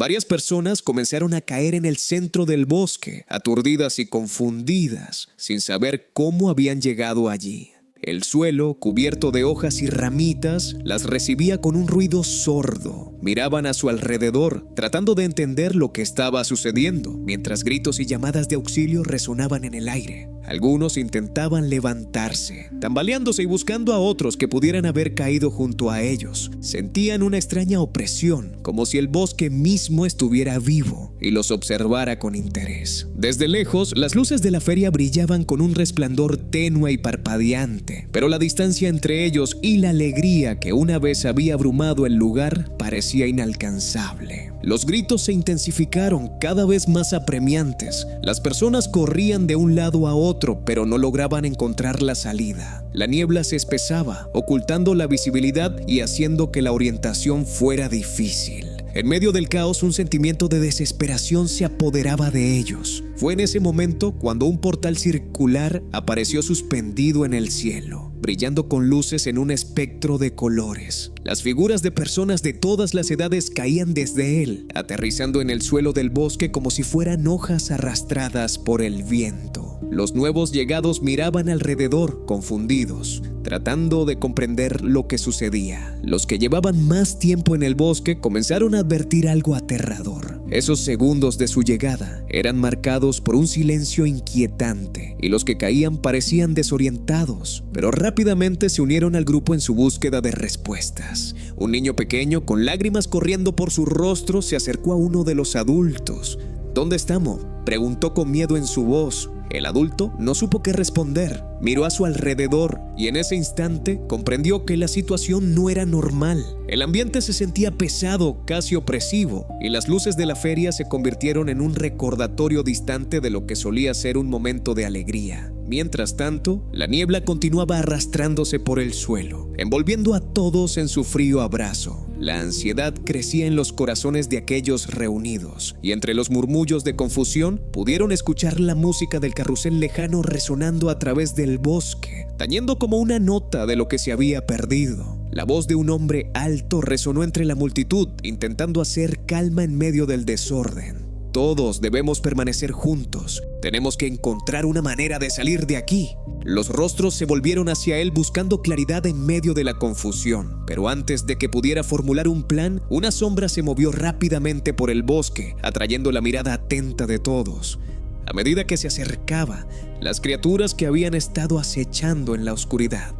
varias personas comenzaron a caer en el centro del bosque, aturdidas y confundidas, sin saber cómo habían llegado allí. El suelo, cubierto de hojas y ramitas, las recibía con un ruido sordo. Miraban a su alrededor, tratando de entender lo que estaba sucediendo, mientras gritos y llamadas de auxilio resonaban en el aire. Algunos intentaban levantarse, tambaleándose y buscando a otros que pudieran haber caído junto a ellos. Sentían una extraña opresión, como si el bosque mismo estuviera vivo y los observara con interés. Desde lejos, las luces de la feria brillaban con un resplandor tenue y parpadeante, pero la distancia entre ellos y la alegría que una vez había abrumado el lugar parecía inalcanzable. Los gritos se intensificaron, cada vez más apremiantes. Las personas corrían de un lado a otro, pero no lograban encontrar la salida. La niebla se espesaba, ocultando la visibilidad y haciendo que la orientación fuera difícil. En medio del caos, un sentimiento de desesperación se apoderaba de ellos. Fue en ese momento cuando un portal circular apareció suspendido en el cielo, brillando con luces en un espectro de colores. Las figuras de personas de todas las edades caían desde él, aterrizando en el suelo del bosque como si fueran hojas arrastradas por el viento. Los nuevos llegados miraban alrededor, confundidos, tratando de comprender lo que sucedía. Los que llevaban más tiempo en el bosque comenzaron a advertir algo aterrador. Esos segundos de su llegada eran marcados por un silencio inquietante, y los que caían parecían desorientados, pero rápidamente se unieron al grupo en su búsqueda de respuestas. Un niño pequeño, con lágrimas corriendo por su rostro, se acercó a uno de los adultos. ¿Dónde estamos?, preguntó con miedo en su voz. El adulto no supo qué responder, miró a su alrededor y en ese instante comprendió que la situación no era normal. El ambiente se sentía pesado, casi opresivo, y las luces de la feria se convirtieron en un recordatorio distante de lo que solía ser un momento de alegría. Mientras tanto, la niebla continuaba arrastrándose por el suelo, envolviendo a todos en su frío abrazo. La ansiedad crecía en los corazones de aquellos reunidos, y entre los murmullos de confusión pudieron escuchar la música del carrusel lejano resonando a través del bosque, tañendo como una nota de lo que se había perdido. La voz de un hombre alto resonó entre la multitud, intentando hacer calma en medio del desorden. Todos debemos permanecer juntos. Tenemos que encontrar una manera de salir de aquí. Los rostros se volvieron hacia él buscando claridad en medio de la confusión. Pero antes de que pudiera formular un plan, una sombra se movió rápidamente por el bosque, atrayendo la mirada atenta de todos. A medida que se acercaba, las criaturas que habían estado acechando en la oscuridad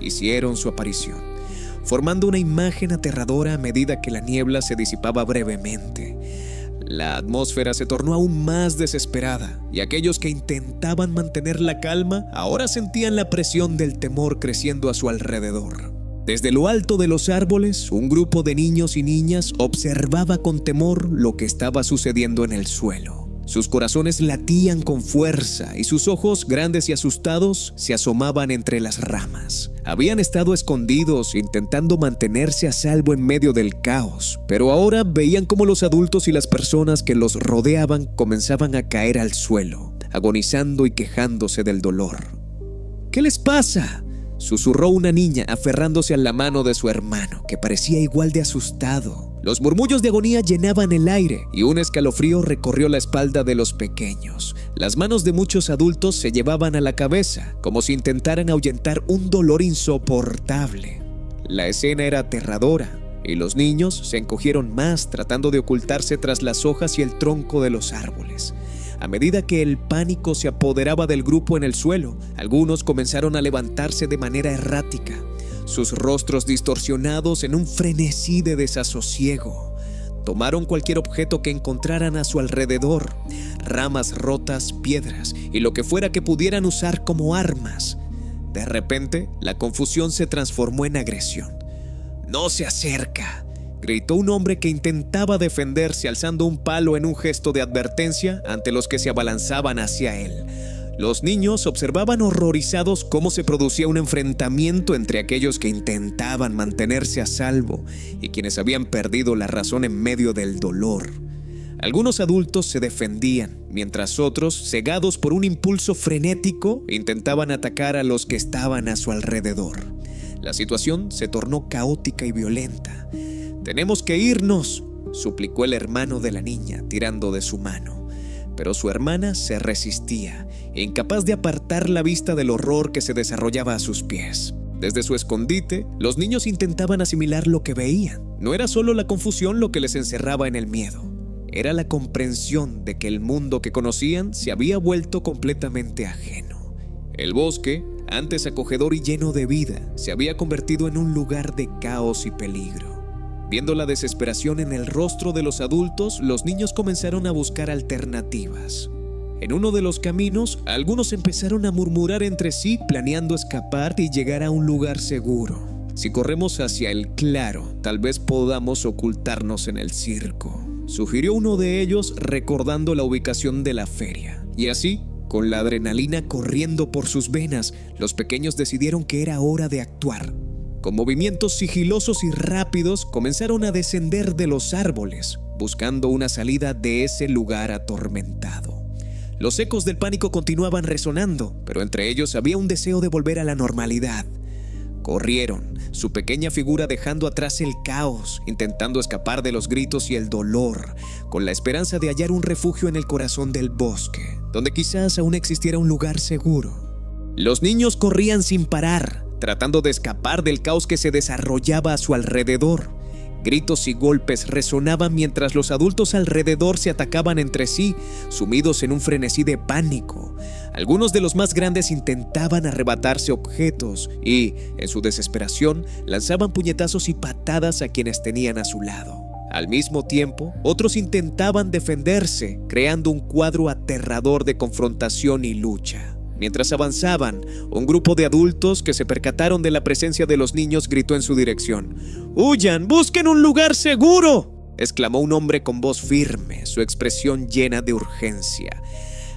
hicieron su aparición, formando una imagen aterradora a medida que la niebla se disipaba brevemente. La atmósfera se tornó aún más desesperada, y aquellos que intentaban mantener la calma ahora sentían la presión del temor creciendo a su alrededor. Desde lo alto de los árboles, un grupo de niños y niñas observaba con temor lo que estaba sucediendo en el suelo. Sus corazones latían con fuerza y sus ojos, grandes y asustados, se asomaban entre las ramas. Habían estado escondidos, intentando mantenerse a salvo en medio del caos, pero ahora veían cómo los adultos y las personas que los rodeaban comenzaban a caer al suelo, agonizando y quejándose del dolor. ¿Qué les pasa?, susurró una niña aferrándose a la mano de su hermano, que parecía igual de asustado. Los murmullos de agonía llenaban el aire y un escalofrío recorrió la espalda de los pequeños. Las manos de muchos adultos se llevaban a la cabeza, como si intentaran ahuyentar un dolor insoportable. La escena era aterradora, y los niños se encogieron más tratando de ocultarse tras las hojas y el tronco de los árboles. A medida que el pánico se apoderaba del grupo en el suelo, algunos comenzaron a levantarse de manera errática, sus rostros distorsionados en un frenesí de desasosiego. Tomaron cualquier objeto que encontraran a su alrededor, ramas rotas, piedras y lo que fuera que pudieran usar como armas. De repente, la confusión se transformó en agresión. «¡No se acerca!», gritó un hombre que intentaba defenderse alzando un palo en un gesto de advertencia ante los que se abalanzaban hacia él. Los niños observaban horrorizados cómo se producía un enfrentamiento entre aquellos que intentaban mantenerse a salvo y quienes habían perdido la razón en medio del dolor. Algunos adultos se defendían, mientras otros, cegados por un impulso frenético, intentaban atacar a los que estaban a su alrededor. La situación se tornó caótica y violenta. «¡Tenemos que irnos!», suplicó el hermano de la niña, tirando de su mano. Pero su hermana se resistía, incapaz de apartar la vista del horror que se desarrollaba a sus pies. Desde su escondite, los niños intentaban asimilar lo que veían. No era solo la confusión lo que les encerraba en el miedo. Era la comprensión de que el mundo que conocían se había vuelto completamente ajeno. El bosque, antes acogedor y lleno de vida, se había convertido en un lugar de caos y peligro. Viendo la desesperación en el rostro de los adultos, los niños comenzaron a buscar alternativas. En uno de los caminos, algunos empezaron a murmurar entre sí, planeando escapar y llegar a un lugar seguro. Si corremos hacia el claro, tal vez podamos ocultarnos en el circo, sugirió uno de ellos, recordando la ubicación de la feria. Y así, con la adrenalina corriendo por sus venas, los pequeños decidieron que era hora de actuar. Con movimientos sigilosos y rápidos, comenzaron a descender de los árboles, buscando una salida de ese lugar atormentado. Los ecos del pánico continuaban resonando, pero entre ellos había un deseo de volver a la normalidad. Corrieron, su pequeña figura dejando atrás el caos, intentando escapar de los gritos y el dolor, con la esperanza de hallar un refugio en el corazón del bosque, donde quizás aún existiera un lugar seguro. Los niños corrían sin parar, tratando de escapar del caos que se desarrollaba a su alrededor. Gritos y golpes resonaban mientras los adultos alrededor se atacaban entre sí, sumidos en un frenesí de pánico. Algunos de los más grandes intentaban arrebatarse objetos y, en su desesperación, lanzaban puñetazos y patadas a quienes tenían a su lado. Al mismo tiempo, otros intentaban defenderse, creando un cuadro aterrador de confrontación y lucha. Mientras avanzaban, un grupo de adultos que se percataron de la presencia de los niños gritó en su dirección: ¡Huyan! ¡Busquen un lugar seguro!, exclamó un hombre con voz firme, su expresión llena de urgencia.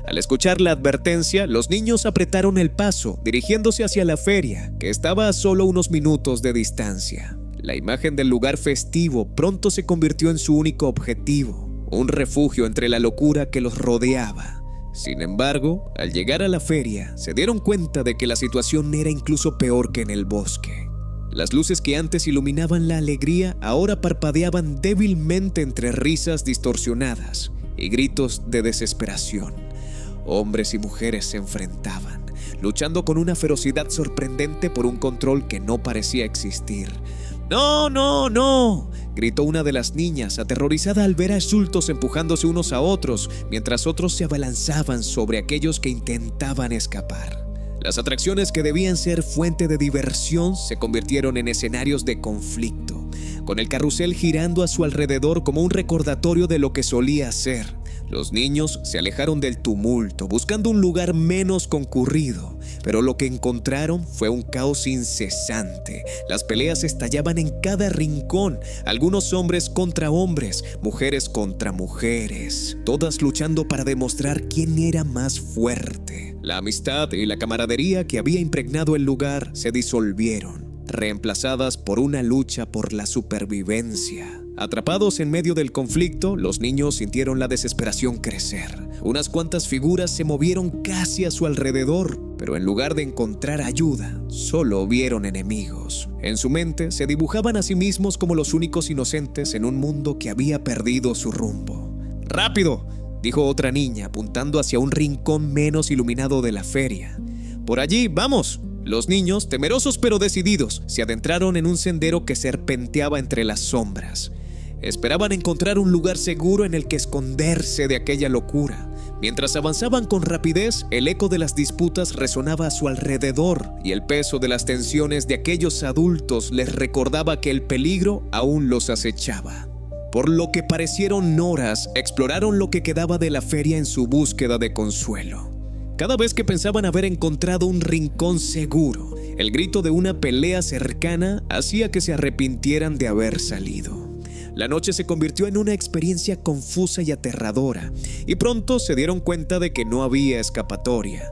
Al escuchar la advertencia, los niños apretaron el paso, dirigiéndose hacia la feria, que estaba a solo unos minutos de distancia. La imagen del lugar festivo pronto se convirtió en su único objetivo, un refugio entre la locura que los rodeaba. Sin embargo, al llegar a la feria, se dieron cuenta de que la situación era incluso peor que en el bosque. Las luces que antes iluminaban la alegría ahora parpadeaban débilmente entre risas distorsionadas y gritos de desesperación. Hombres y mujeres se enfrentaban, luchando con una ferocidad sorprendente por un control que no parecía existir. ¡No, no, no!, gritó una de las niñas, aterrorizada al ver a adultos empujándose unos a otros, mientras otros se abalanzaban sobre aquellos que intentaban escapar. Las atracciones que debían ser fuente de diversión se convirtieron en escenarios de conflicto, con el carrusel girando a su alrededor como un recordatorio de lo que solía ser. Los niños se alejaron del tumulto, buscando un lugar menos concurrido, pero lo que encontraron fue un caos incesante. Las peleas estallaban en cada rincón, algunos hombres contra hombres, mujeres contra mujeres, todas luchando para demostrar quién era más fuerte. La amistad y la camaradería que había impregnado el lugar se disolvieron, reemplazadas por una lucha por la supervivencia. Atrapados en medio del conflicto, los niños sintieron la desesperación crecer. Unas cuantas figuras se movieron casi a su alrededor, pero en lugar de encontrar ayuda, solo vieron enemigos. En su mente se dibujaban a sí mismos como los únicos inocentes en un mundo que había perdido su rumbo. ¡Rápido!, dijo otra niña, apuntando hacia un rincón menos iluminado de la feria. ¡Por allí, vamos! Los niños, temerosos pero decididos, se adentraron en un sendero que serpenteaba entre las sombras. Esperaban encontrar un lugar seguro en el que esconderse de aquella locura. Mientras avanzaban con rapidez, el eco de las disputas resonaba a su alrededor y el peso de las tensiones de aquellos adultos les recordaba que el peligro aún los acechaba. Por lo que parecieron horas, exploraron lo que quedaba de la feria en su búsqueda de consuelo. Cada vez que pensaban haber encontrado un rincón seguro, el grito de una pelea cercana hacía que se arrepintieran de haber salido. La noche se convirtió en una experiencia confusa y aterradora, y pronto se dieron cuenta de que no había escapatoria.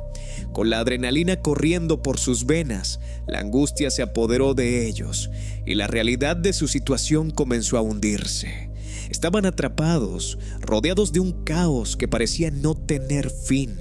Con la adrenalina corriendo por sus venas, la angustia se apoderó de ellos, y la realidad de su situación comenzó a hundirse. Estaban atrapados, rodeados de un caos que parecía no tener fin,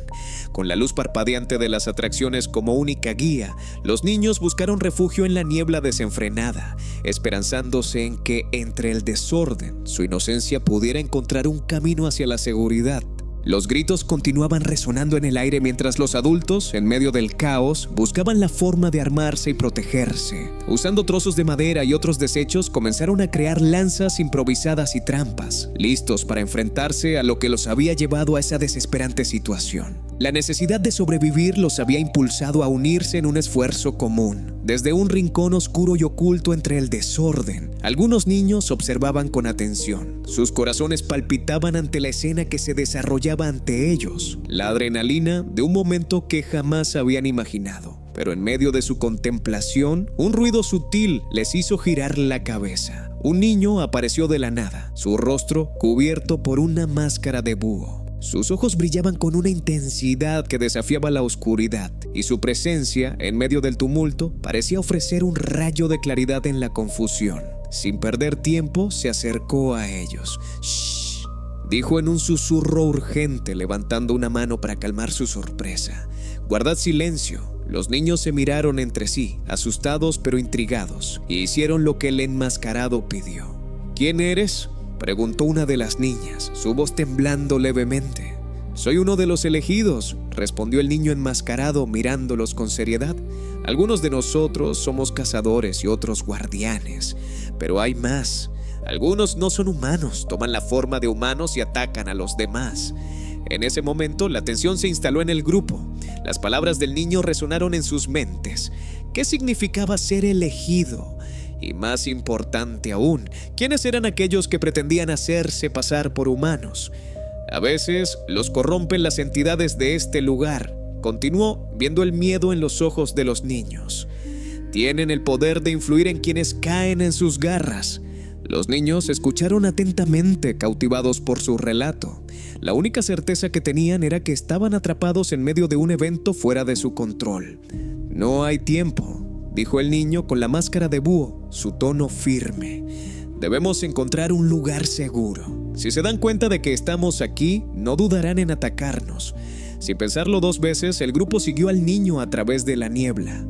Con la luz parpadeante de las atracciones como única guía, los niños buscaron refugio en la niebla desenfrenada, esperanzándose en que, entre el desorden, su inocencia pudiera encontrar un camino hacia la seguridad. Los gritos continuaban resonando en el aire mientras los adultos, en medio del caos, buscaban la forma de armarse y protegerse. Usando trozos de madera y otros desechos, comenzaron a crear lanzas improvisadas y trampas, listos para enfrentarse a lo que los había llevado a esa desesperante situación. La necesidad de sobrevivir los había impulsado a unirse en un esfuerzo común. Desde un rincón oscuro y oculto entre el desorden, algunos niños observaban con atención. Sus corazones palpitaban ante la escena que se desarrollaba ante ellos, la adrenalina de un momento que jamás habían imaginado. Pero en medio de su contemplación, un ruido sutil les hizo girar la cabeza. Un niño apareció de la nada, su rostro cubierto por una máscara de búho. Sus ojos brillaban con una intensidad que desafiaba la oscuridad, y su presencia, en medio del tumulto, parecía ofrecer un rayo de claridad en la confusión. Sin perder tiempo, se acercó a ellos. «Shh», dijo en un susurro urgente, levantando una mano para calmar su sorpresa. «Guardad silencio». Los niños se miraron entre sí, asustados pero intrigados, y hicieron lo que el enmascarado pidió. «¿Quién eres?», preguntó una de las niñas, su voz temblando levemente. «Soy uno de los elegidos», respondió el niño enmascarado mirándolos con seriedad. «Algunos de nosotros somos cazadores y otros guardianes, pero hay más. Algunos no son humanos, toman la forma de humanos y atacan a los demás». En ese momento, la tensión se instaló en el grupo. Las palabras del niño resonaron en sus mentes. ¿Qué significaba ser elegido? Y más importante aún, ¿quiénes eran aquellos que pretendían hacerse pasar por humanos? A veces los corrompen las entidades de este lugar, continuó, viendo el miedo en los ojos de los niños. Tienen el poder de influir en quienes caen en sus garras. Los niños escucharon atentamente, cautivados por su relato. La única certeza que tenían era que estaban atrapados en medio de un evento fuera de su control. «No hay tiempo», dijo el niño con la máscara de búho, su tono firme. «Debemos encontrar un lugar seguro. Si se dan cuenta de que estamos aquí, no dudarán en atacarnos». Sin pensarlo dos veces, el grupo siguió al niño a través de la niebla.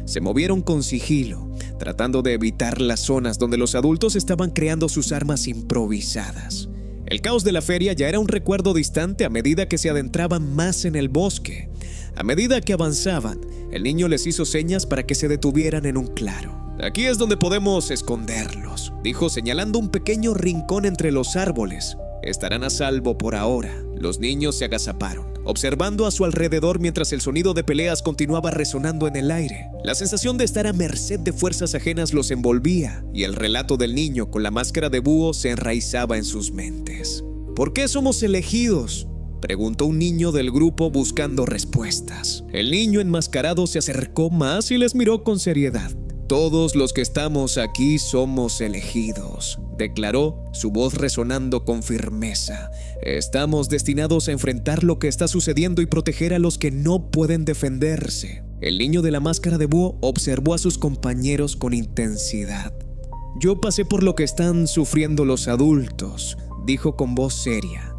Se movieron con sigilo, tratando de evitar las zonas donde los adultos estaban creando sus armas improvisadas. El caos de la feria ya era un recuerdo distante a medida que se adentraban más en el bosque. A medida que avanzaban, el niño les hizo señas para que se detuvieran en un claro. «Aquí es donde podemos esconderlos», dijo señalando un pequeño rincón entre los árboles. «Estarán a salvo por ahora». Los niños se agazaparon, observando a su alrededor mientras el sonido de peleas continuaba resonando en el aire. La sensación de estar a merced de fuerzas ajenas los envolvía, y el relato del niño con la máscara de búho se enraizaba en sus mentes. «¿Por qué somos elegidos?», preguntó un niño del grupo buscando respuestas. El niño enmascarado se acercó más y les miró con seriedad. «Todos los que estamos aquí somos elegidos», declaró, su voz resonando con firmeza. «Estamos destinados a enfrentar lo que está sucediendo y proteger a los que no pueden defenderse». El niño de la máscara de búho observó a sus compañeros con intensidad. «Yo pasé por lo que están sufriendo los adultos», dijo con voz seria.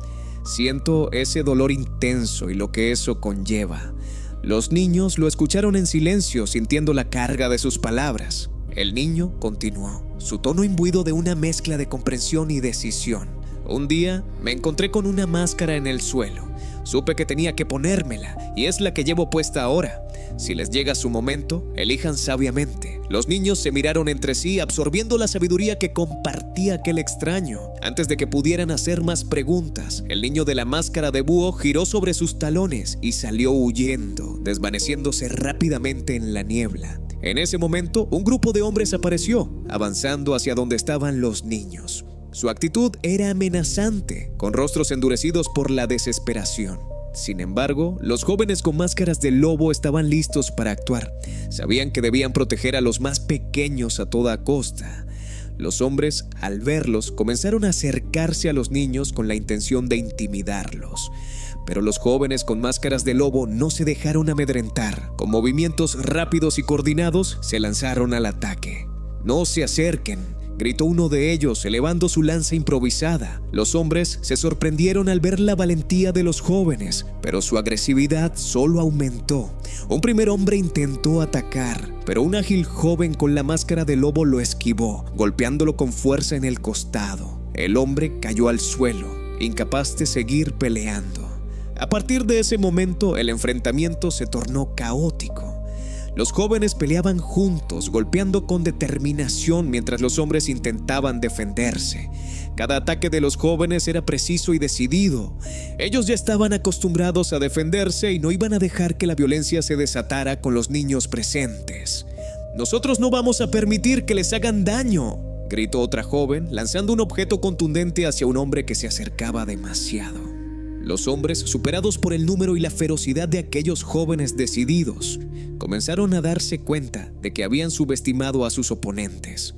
«Siento ese dolor intenso y lo que eso conlleva». Los niños lo escucharon en silencio, sintiendo la carga de sus palabras. El niño continuó, su tono imbuido de una mezcla de comprensión y decisión. «Un día me encontré con una máscara en el suelo. Supe que tenía que ponérmela, y es la que llevo puesta ahora. Si les llega su momento, elijan sabiamente». Los niños se miraron entre sí, absorbiendo la sabiduría que compartía aquel extraño. Antes de que pudieran hacer más preguntas, el niño de la máscara de búho giró sobre sus talones y salió huyendo, desvaneciéndose rápidamente en la niebla. En ese momento, un grupo de hombres apareció, avanzando hacia donde estaban los niños. Su actitud era amenazante, con rostros endurecidos por la desesperación. Sin embargo, los jóvenes con máscaras de lobo estaban listos para actuar. Sabían que debían proteger a los más pequeños a toda costa. Los hombres, al verlos, comenzaron a acercarse a los niños con la intención de intimidarlos. Pero los jóvenes con máscaras de lobo no se dejaron amedrentar. Con movimientos rápidos y coordinados, se lanzaron al ataque. «No se acerquen», gritó uno de ellos, elevando su lanza improvisada. Los hombres se sorprendieron al ver la valentía de los jóvenes, pero su agresividad solo aumentó. Un primer hombre intentó atacar, pero un ágil joven con la máscara de lobo lo esquivó, golpeándolo con fuerza en el costado. El hombre cayó al suelo, incapaz de seguir peleando. A partir de ese momento, el enfrentamiento se tornó caótico. Los jóvenes peleaban juntos, golpeando con determinación mientras los hombres intentaban defenderse. Cada ataque de los jóvenes era preciso y decidido. Ellos ya estaban acostumbrados a defenderse y no iban a dejar que la violencia se desatara con los niños presentes. «Nosotros no vamos a permitir que les hagan daño», gritó otra joven, lanzando un objeto contundente hacia un hombre que se acercaba demasiado. Los hombres, superados por el número y la ferocidad de aquellos jóvenes decididos, comenzaron a darse cuenta de que habían subestimado a sus oponentes.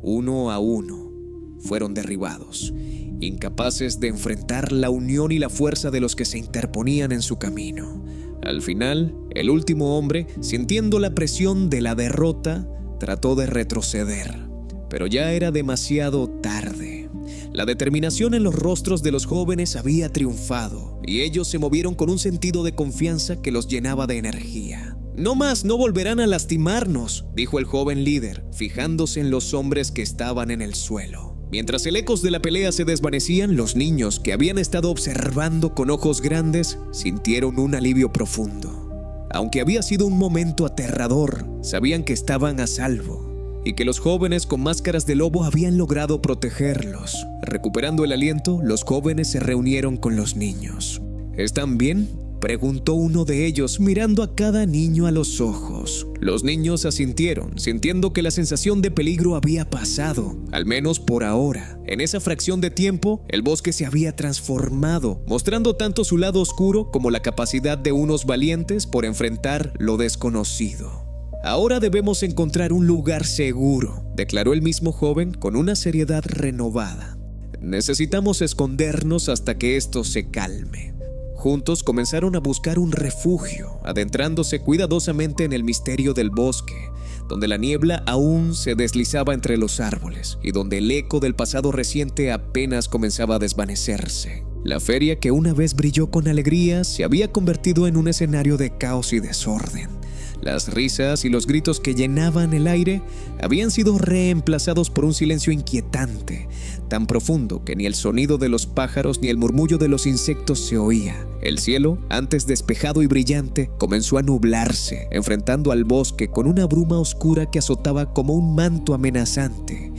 Uno a uno fueron derribados, incapaces de enfrentar la unión y la fuerza de los que se interponían en su camino. Al final, el último hombre, sintiendo la presión de la derrota, trató de retroceder, pero ya era demasiado tarde. La determinación en los rostros de los jóvenes había triunfado, y ellos se movieron con un sentido de confianza que los llenaba de energía. «No más, no volverán a lastimarnos», dijo el joven líder, fijándose en los hombres que estaban en el suelo. Mientras el ecos de la pelea se desvanecían, los niños, que habían estado observando con ojos grandes, sintieron un alivio profundo. Aunque había sido un momento aterrador, sabían que estaban a salvo y que los jóvenes con máscaras de lobo habían logrado protegerlos. Recuperando el aliento, los jóvenes se reunieron con los niños. ¿Están bien?, preguntó uno de ellos, mirando a cada niño a los ojos. Los niños asintieron, sintiendo que la sensación de peligro había pasado, al menos por ahora. En esa fracción de tiempo, el bosque se había transformado, mostrando tanto su lado oscuro como la capacidad de unos valientes por enfrentar lo desconocido. «Ahora debemos encontrar un lugar seguro», declaró el mismo joven con una seriedad renovada. «Necesitamos escondernos hasta que esto se calme». Juntos comenzaron a buscar un refugio, adentrándose cuidadosamente en el misterio del bosque, donde la niebla aún se deslizaba entre los árboles y donde el eco del pasado reciente apenas comenzaba a desvanecerse. La feria, que una vez brilló con alegría, se había convertido en un escenario de caos y desorden. Las risas y los gritos que llenaban el aire habían sido reemplazados por un silencio inquietante, tan profundo que ni el sonido de los pájaros ni el murmullo de los insectos se oía. El cielo, antes despejado y brillante, comenzó a nublarse, enfrentando al bosque con una bruma oscura que azotaba como un manto amenazante.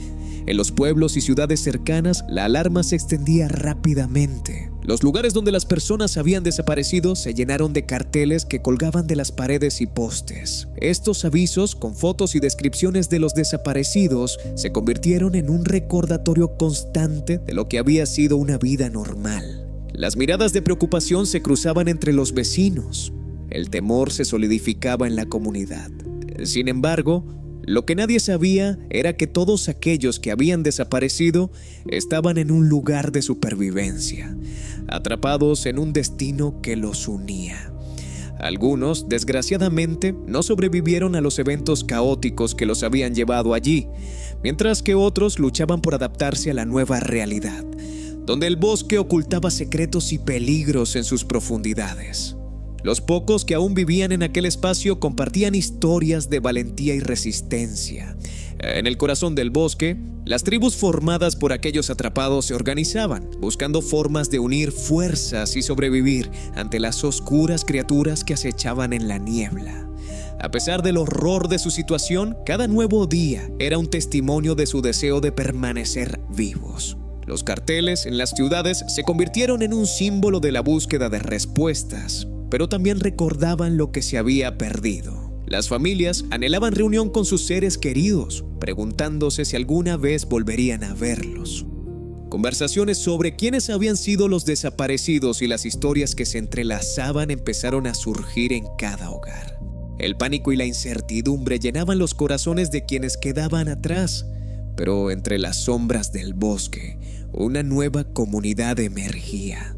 En los pueblos y ciudades cercanas, la alarma se extendía rápidamente. Los lugares donde las personas habían desaparecido se llenaron de carteles que colgaban de las paredes y postes. Estos avisos, con fotos y descripciones de los desaparecidos, se convirtieron en un recordatorio constante de lo que había sido una vida normal. Las miradas de preocupación se cruzaban entre los vecinos. El temor se solidificaba en la comunidad. Sin embargo, lo que nadie sabía era que todos aquellos que habían desaparecido estaban en un lugar de supervivencia, atrapados en un destino que los unía. Algunos, desgraciadamente, no sobrevivieron a los eventos caóticos que los habían llevado allí, mientras que otros luchaban por adaptarse a la nueva realidad, donde el bosque ocultaba secretos y peligros en sus profundidades. Los pocos que aún vivían en aquel espacio compartían historias de valentía y resistencia. En el corazón del bosque, las tribus formadas por aquellos atrapados se organizaban, buscando formas de unir fuerzas y sobrevivir ante las oscuras criaturas que acechaban en la niebla. A pesar del horror de su situación, cada nuevo día era un testimonio de su deseo de permanecer vivos. Los carteles en las ciudades se convirtieron en un símbolo de la búsqueda de respuestas, pero también recordaban lo que se había perdido. Las familias anhelaban reunión con sus seres queridos, preguntándose si alguna vez volverían a verlos. Conversaciones sobre quiénes habían sido los desaparecidos y las historias que se entrelazaban empezaron a surgir en cada hogar. El pánico y la incertidumbre llenaban los corazones de quienes quedaban atrás, pero entre las sombras del bosque, una nueva comunidad emergía.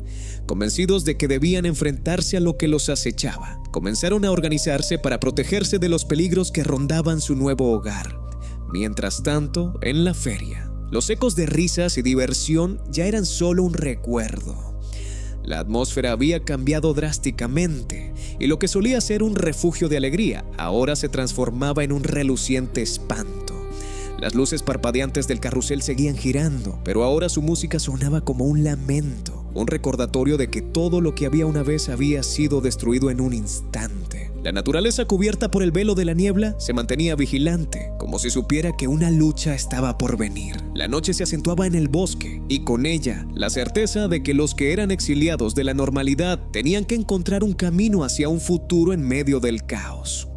Convencidos de que debían enfrentarse a lo que los acechaba, comenzaron a organizarse para protegerse de los peligros que rondaban su nuevo hogar. Mientras tanto, en la feria, los ecos de risas y diversión ya eran solo un recuerdo. La atmósfera había cambiado drásticamente y lo que solía ser un refugio de alegría ahora se transformaba en un reluciente espanto. Las luces parpadeantes del carrusel seguían girando, pero ahora su música sonaba como un lamento, un recordatorio de que todo lo que había una vez había sido destruido en un instante. La naturaleza cubierta por el velo de la niebla se mantenía vigilante, como si supiera que una lucha estaba por venir. La noche se acentuaba en el bosque, y con ella la certeza de que los que eran exiliados de la normalidad tenían que encontrar un camino hacia un futuro en medio del caos.